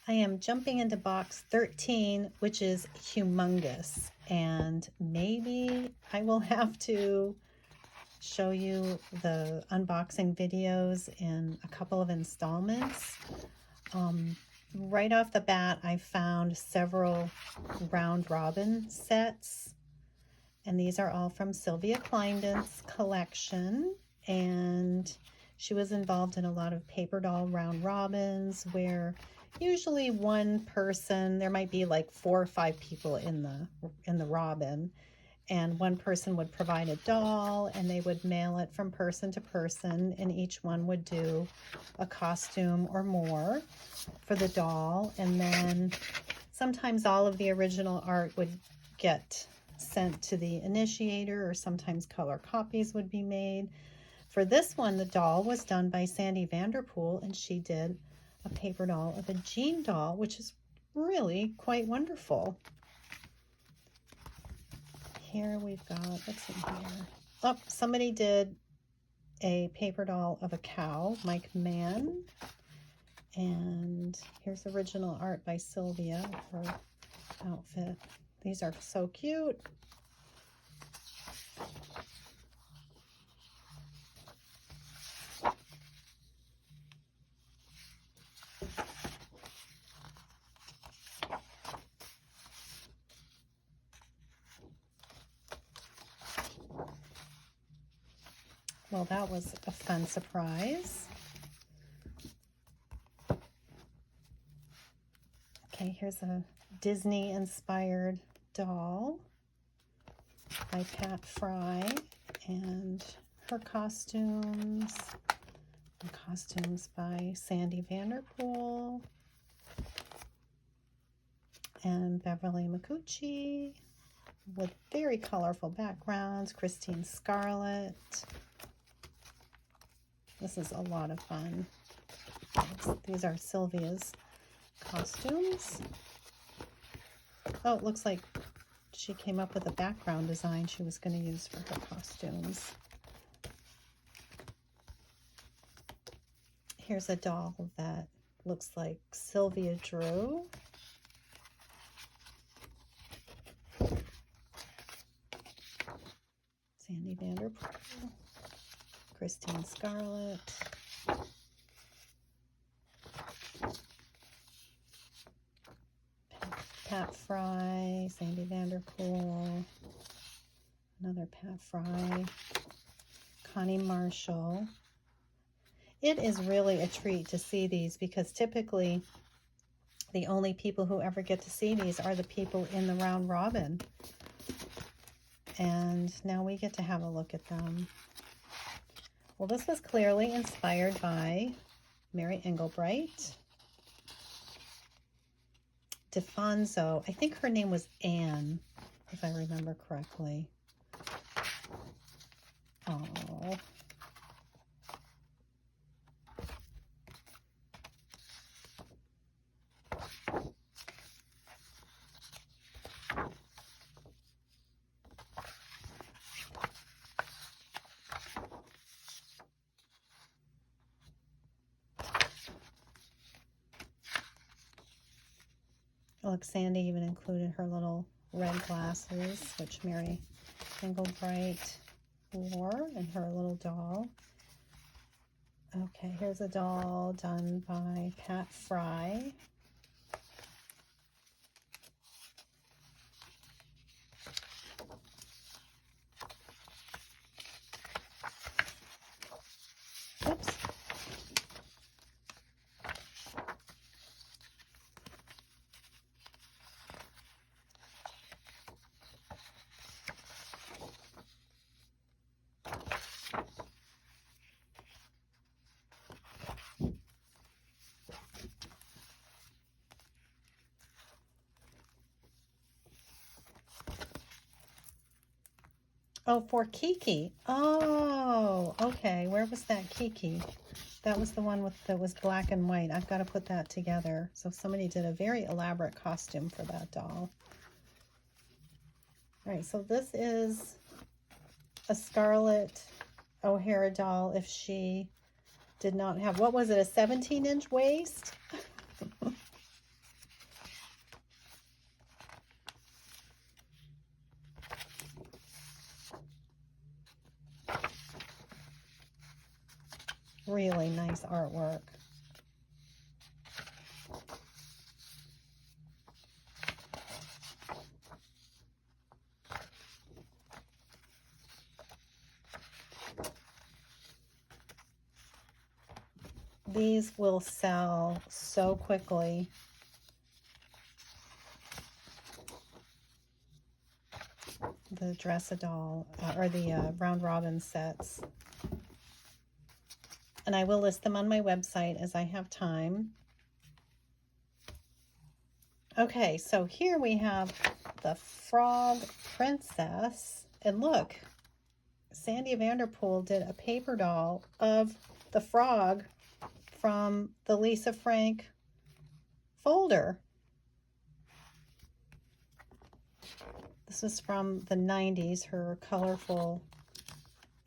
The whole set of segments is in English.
I am jumping into box 13, which is humongous, and maybe I will have to show you the unboxing videos in a couple of installments. Right off the bat, I found several round robin sets, and these are all from Sylvia Kleindinst's collection, and she was involved in a lot of paper doll round robins where usually one person, there might be like 4 or 5 people in the robin, and one person would provide a doll and they would mail it from person to person, and each one would do a costume or more for the doll, and then sometimes all of the original art would get sent to the initiator, or sometimes color copies would be made. For this one, the doll was done by Sandy Vanderpool, and she did a paper doll of a Jean doll, which is really quite wonderful. Here we've got, what's in here? Oh, somebody did a paper doll of a cow, Mike Mann. And here's original art by Sylvia, her outfit. These are so cute. Well, that was a fun surprise. Okay, here's a Disney-inspired doll by Pat Fry, and her costumes, and costumes by Sandy Vanderpool and Beverly McCucci, with very colorful backgrounds, Christine Scarlett. This is a lot of fun. These are Sylvia's costumes. Oh, it looks like she came up with a background design she was going to use for her costumes. Here's a doll that looks like Sylvia drew. Sandy Vanderpool, Christine Scarlett, Pat Fry, Sandy Vanderpool, another Pat Fry, Connie Marshall. It is really a treat to see these, because typically the only people who ever get to see these are the people in the round robin. And now we get to have a look at them. Well, this was clearly inspired by Mary Engelbreit. DeFonso, I think her name was Anne, if I remember correctly. Oh. Look, Sandy even included her little red glasses, which Mary Engelbreit wore, and her little doll. Okay, here's a doll done by Pat Fry. Oops. Oh, for Kiki. Oh, okay. Where was that Kiki? That was the one that was black and white. I've got to put that together. So somebody did a very elaborate costume for that doll. All right, so this is a Scarlett O'Hara doll if she did not have, what was it, a 17-inch waist? really nice artwork. These will sell so quickly. The dress-a-doll or the round robin sets. And I will list them on my website as I have time. Okay, so here we have the Frog Princess. And look, Sandy Vanderpool did a paper doll of the frog from the Lisa Frank folder. This is from the 90s. Her colorful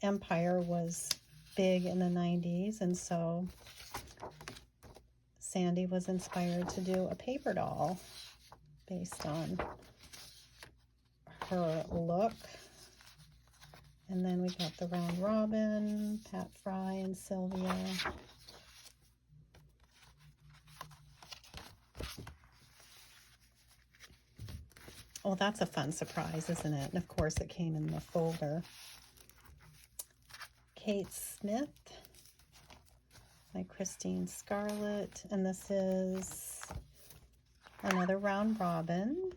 empire was big in the 90s, and so Sandy was inspired to do a paper doll based on her look. And then we got the Round Robin, Pat Fry and Sylvia. Oh, that's a fun surprise, isn't it? And of course it came in the folder. Kate Smith by Christine Scarlett. And this is another Round Robin.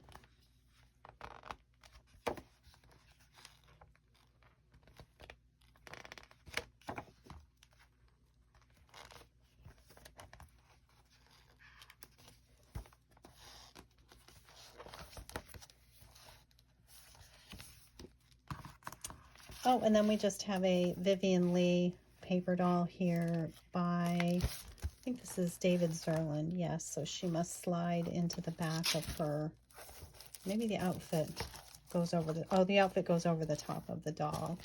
Oh, and then we just have a Vivian Lee paper doll here by, I think this is David Zerlin. Yes, so she must slide into the back of her, maybe the outfit goes over the, oh, the outfit goes over the top of the doll.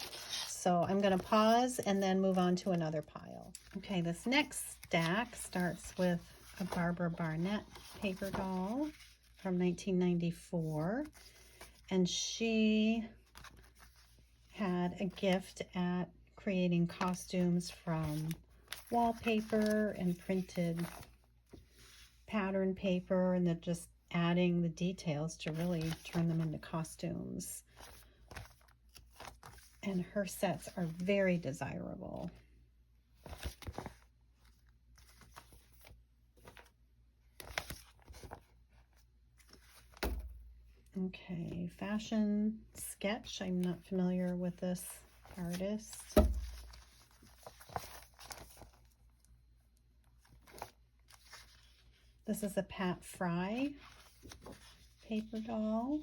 So I'm going to pause and then move on to another pile. Okay, this next stack starts with a Barbara Barnett paper doll from 1994. And she had a gift at creating costumes from wallpaper and printed pattern paper, and then just adding the details to really turn them into costumes. And her sets are very desirable. Okay, Fashion Sketch. I'm not familiar with this artist. This is a Pat Fry paper doll.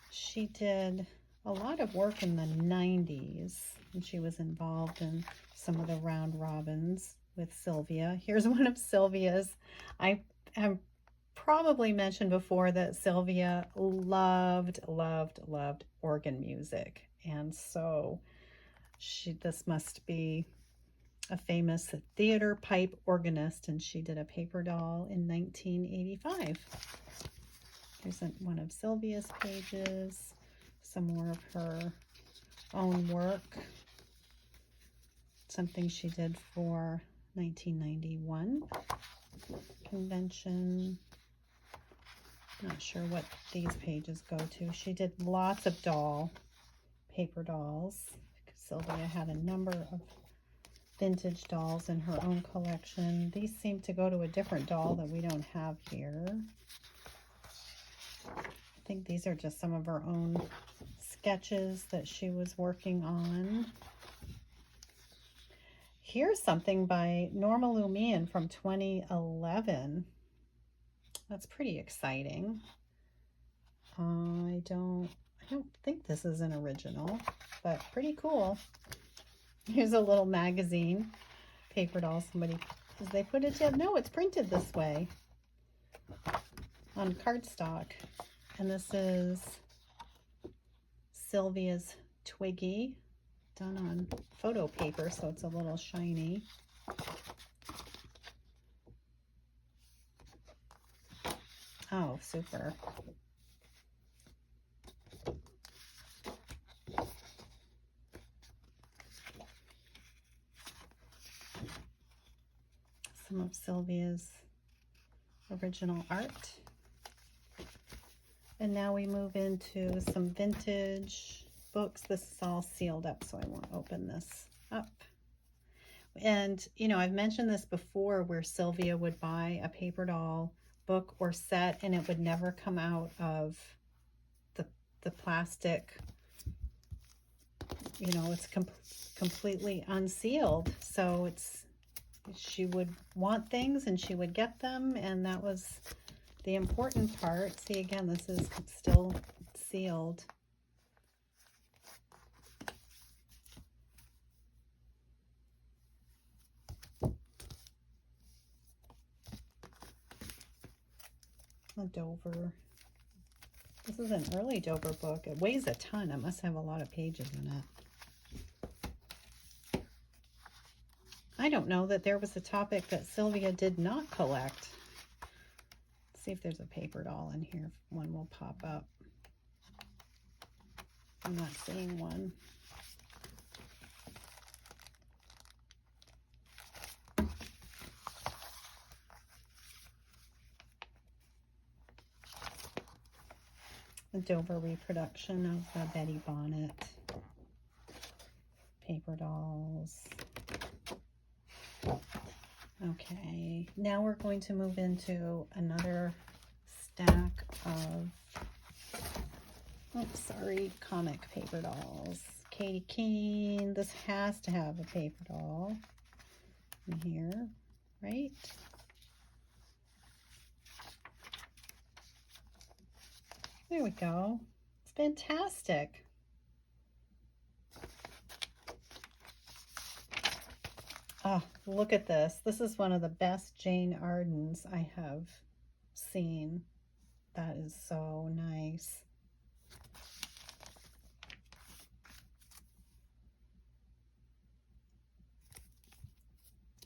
She did a lot of work in the 90s, and she was involved in some of the Round Robins with Sylvia. Here's one of Sylvia's. I have probably mentioned before that Sylvia loved organ music, and so this must be a famous theater pipe organist, and she did a paper doll in 1985. Here's one of Sylvia's pages, some more of her own work, something she did for 1991 convention. Not sure what these pages go to. She did lots of paper dolls. Sylvia had a number of vintage dolls in her own collection. These seem to go to a different doll that we don't have here. I think these are just some of her own sketches that she was working on. Here's something by Norma Lumian from 2011. That's pretty exciting. I don't think this is an original, but pretty cool. Here's a little magazine paper doll. Somebody, did they put it in? No, it's printed this way on cardstock. And this is Sylvia's Twiggy, done on photo paper, so it's a little shiny. Oh, super. of Sylvia's original art. And now we move into some vintage books. This is all sealed up, so I won't open this up. And, you know, I've mentioned this before where Sylvia would buy a paper doll book or set and it would never come out of the plastic. You know, it's completely unsealed. So she would want things and she would get them, and that was the important part. See, again, this is still sealed. A Dover. This is an early Dover book. It weighs a ton. It must have a lot of pages in it. I don't know that there was a topic that Sylvia did not collect. Let's see if there's a paper doll in here. One will pop up. I'm not seeing one. A Dover reproduction of the Betty Bonnet. Paper dolls. Okay, now we're going to move into another stack of, comic paper dolls. Katy Keene. This has to have a paper doll in here, right? There we go. It's fantastic. Oh, look at this. This is one of the best Jane Ardens I have seen. That is so nice.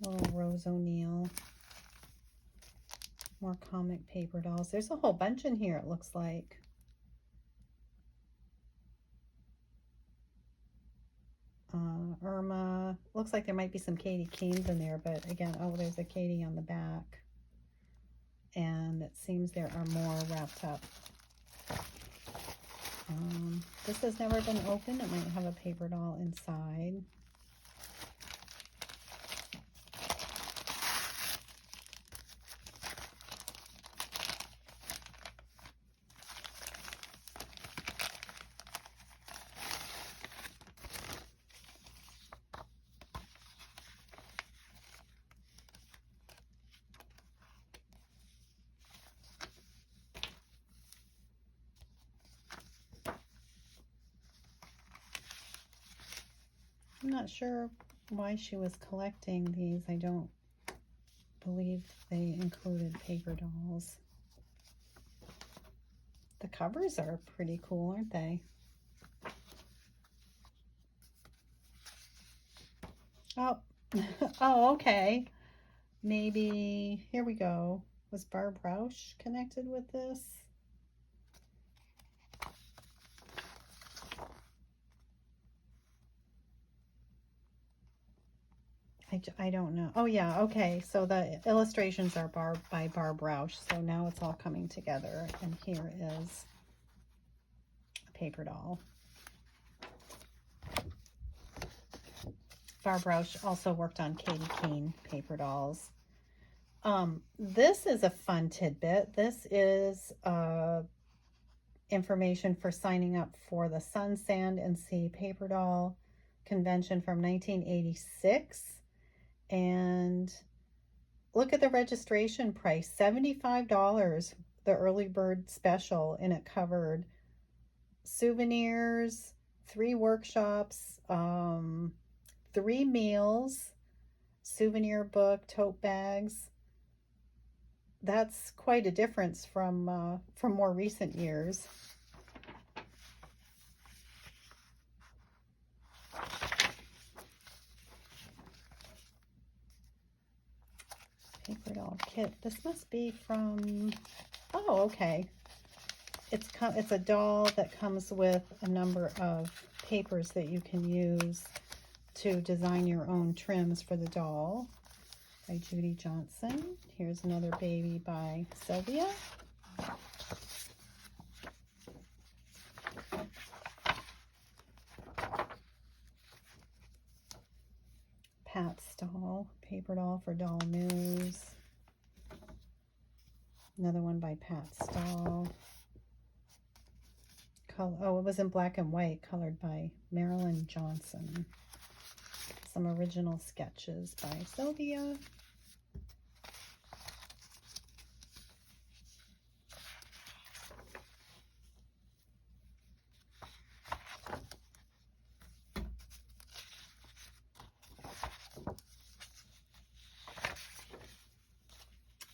Little Rose O'Neill. More comic paper dolls. There's a whole bunch in here, it looks like. Irma. Looks like there might be some Katy Keenes in there, but again, oh, there's a Katy on the back. And it seems there are more wrapped up. This has never been opened. It might have a paper doll inside. I'm not sure why she was collecting these. I don't believe they included paper dolls. The covers are pretty cool, aren't they? Oh, oh, okay. Maybe, here we go. Was Barb Rausch connected with this? I don't know. Oh yeah, okay. So the illustrations are by Barb Rausch. So now it's all coming together. And here is a paper doll. Barb Rausch also worked on Katy Keene paper dolls. This is a fun tidbit. This is information for signing up for the Sun, Sand, and Sea paper doll convention from 1986. And look at the registration price, $75, the early bird special, and it covered souvenirs, 3 workshops, 3 meals, souvenir book, tote bags. That's quite a difference from more recent years. Paper doll kit. This must be from, oh, okay. It's a doll that comes with a number of papers that you can use to design your own trims for the doll. by Judy Johnson. Here's another baby by Sylvia. Pat Stahl, paper doll for Doll News. Another one by Pat Stahl. Oh, it was in black and white, colored by Marilyn Johnson. Some original sketches by Sylvia.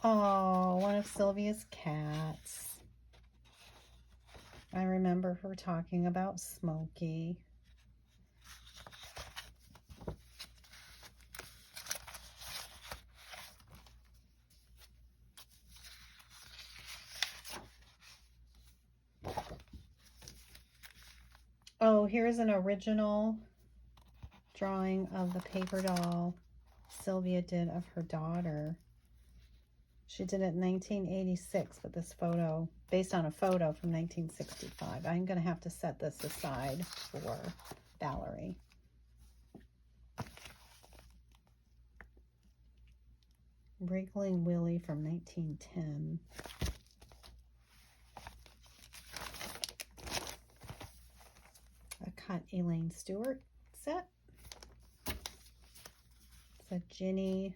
Oh, one of Sylvia's cats. I remember her talking about Smokey. Oh, here's an original drawing of the paper doll Sylvia did of her daughter. She did it in 1986, but this photo, based on a photo from 1965. I'm going to have to set this aside for Valerie. Wriggling Willie from 1910. A cut Elaine Stewart set. It's a Ginny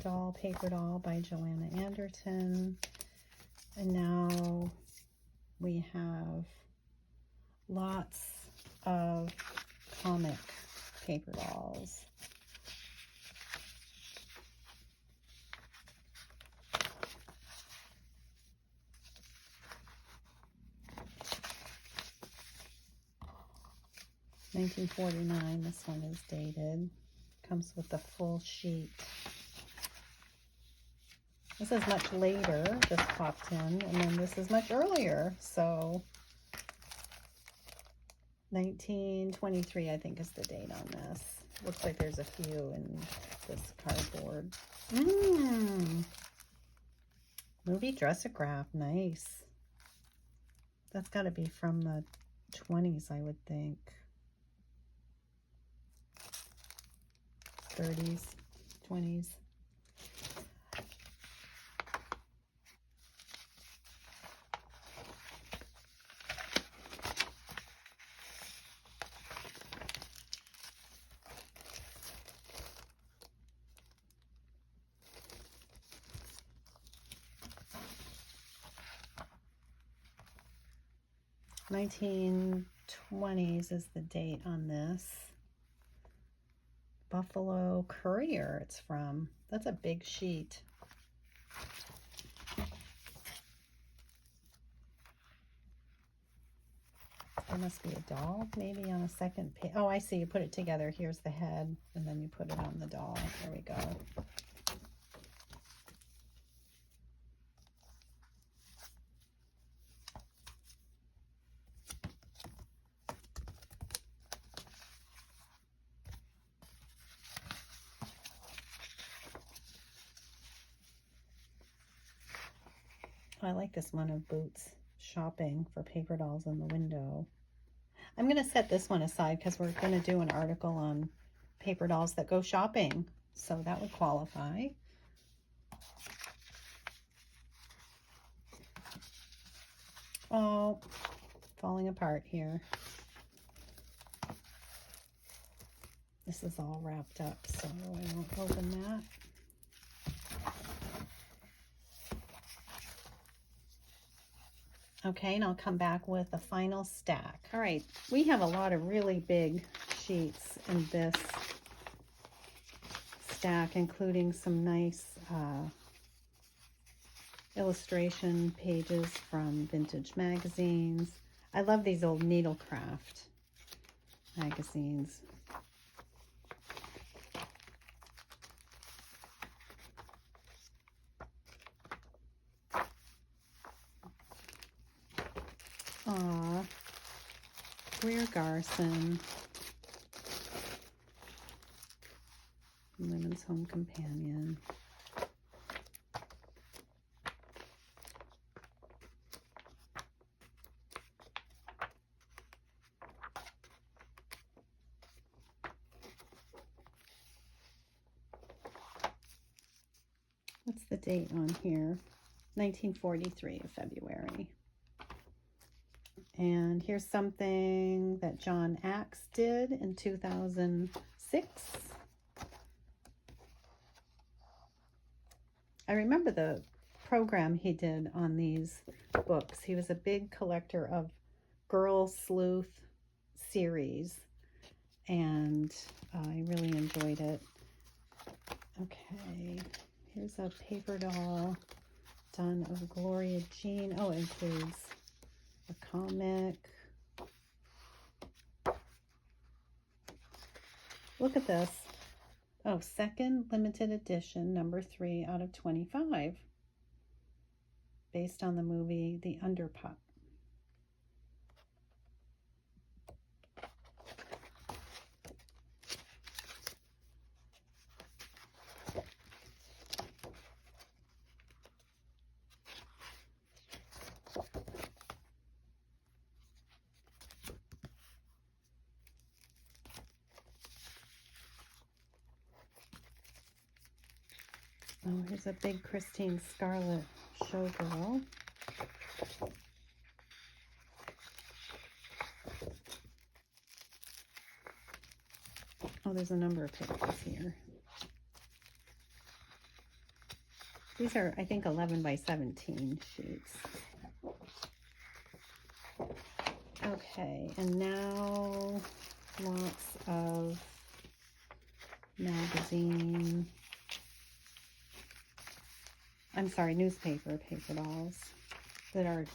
doll, paper doll by Joanna Anderton. And now we have lots of comic paper dolls. $1949, this one is dated. Comes with the full sheet. This is much later, just popped in, and then this is much earlier, so 1923, I think, is the date on this. Looks like there's a few in this cardboard. Movie Dressograph, nice. That's got to be from the 20s, I would think. 30s, 20s. $1920s is the date on this. Buffalo Courier it's from. That's a big sheet. There must be a doll maybe on a second page. Oh, I see. You put it together. Here's the head, and then you put it on the doll. There we go. I like this one of Boots shopping for paper dolls in the window. I'm going to set this one aside because we're going to do an article on paper dolls that go shopping. So that would qualify. Oh, falling apart here. This is all wrapped up, so I won't open that. Okay, and I'll come back with a final stack. All right, we have a lot of really big sheets in this stack, including some nice illustration pages from vintage magazines. I love these old needlecraft magazines. Aw, Greer Garson, Women's Home Companion. the date on here? 1943 of February. And here's something that John Axe did in 2006. I remember the program he did on these books. He was a big collector of Girl Sleuth series, and I really enjoyed it. Okay, here's a paper doll done of Gloria Jean. Oh, it includes a comic. Look at this. Oh, second limited edition, number 3 out of 25. Based on the movie The Underpup. Oh, here's a big Christine Scarlett showgirl. Oh, there's a number of pages here. These are, I think, 11 by 17 sheets. Okay, and now lots of newspaper paper dolls that are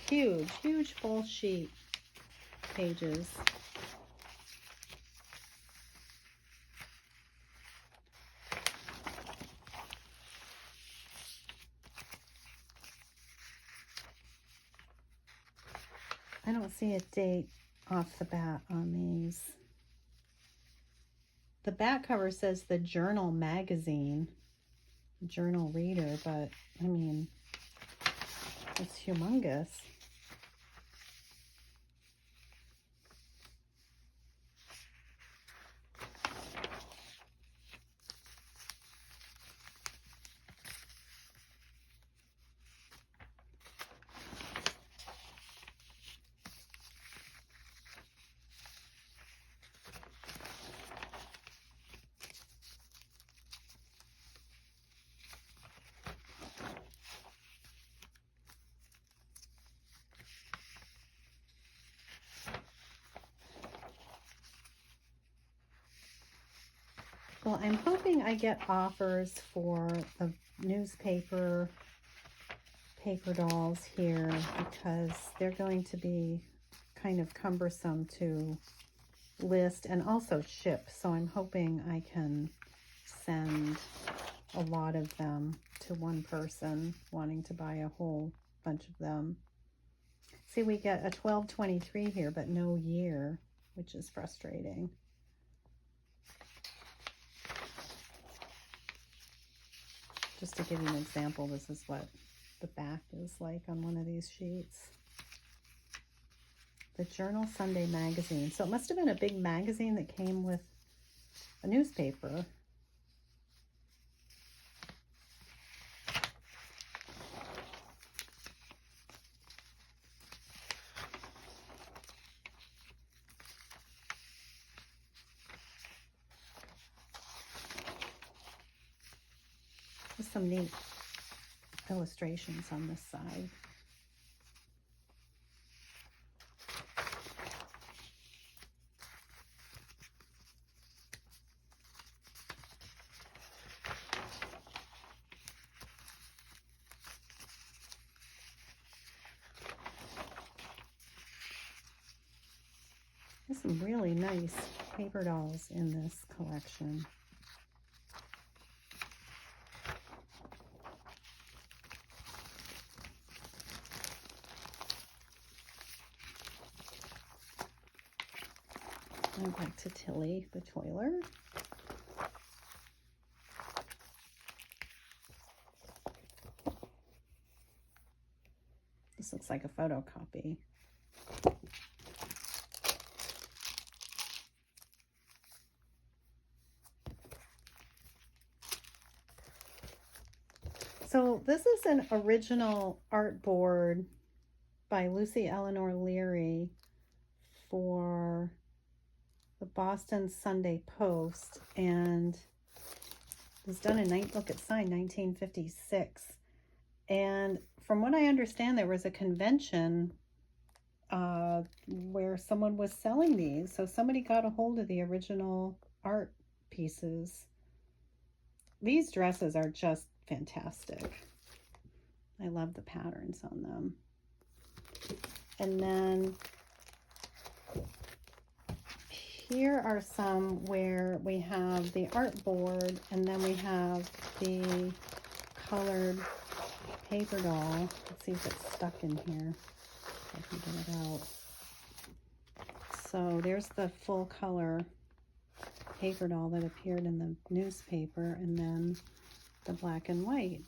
huge full sheet pages. I don't see a date off the bat on these. The back cover says the Journal magazine, journal reader, but I mean, it's humongous. Well, I'm hoping I get offers for the newspaper paper dolls here because they're going to be kind of cumbersome to list and also ship. So I'm hoping I can send a lot of them to one person wanting to buy a whole bunch of them. See, we get a 12/23 here, but no year, which is frustrating. Just to give you an example, this is what the back is like on one of these sheets. The Journal Sunday magazine. So it must have been a big magazine that came with a newspaper. There's some neat illustrations on this side. There's some really nice paper dolls in this collection. Going back to Tilly the Toiler. This looks like a photocopy. So this is an original artboard by Lucy Eleanor Leary for the Boston Sunday Post, and it was done in, look, it's signed 1956. And from what I understand, there was a convention where someone was selling these. So somebody got a hold of the original art pieces. These dresses are just fantastic. I love the patterns on them. And then here are some where we have the artboard, and then we have the colored paper doll. Let's see if it's stuck in here. If I can get it out. So there's the full color paper doll that appeared in the newspaper, and then the black and white.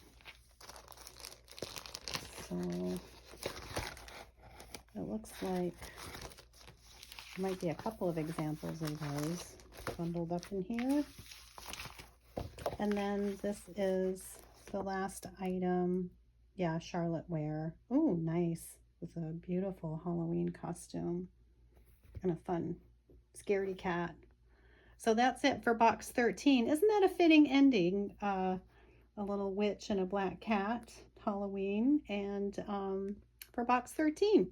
So it looks like there might be a couple of examples of those bundled up in here. And then this is the last item. Yeah, Charlotte wear. Oh, nice. With a beautiful Halloween costume and a fun scaredy cat. So that's it for box 13. Isn't that a fitting ending? A little witch and a black cat, Halloween, and for box 13.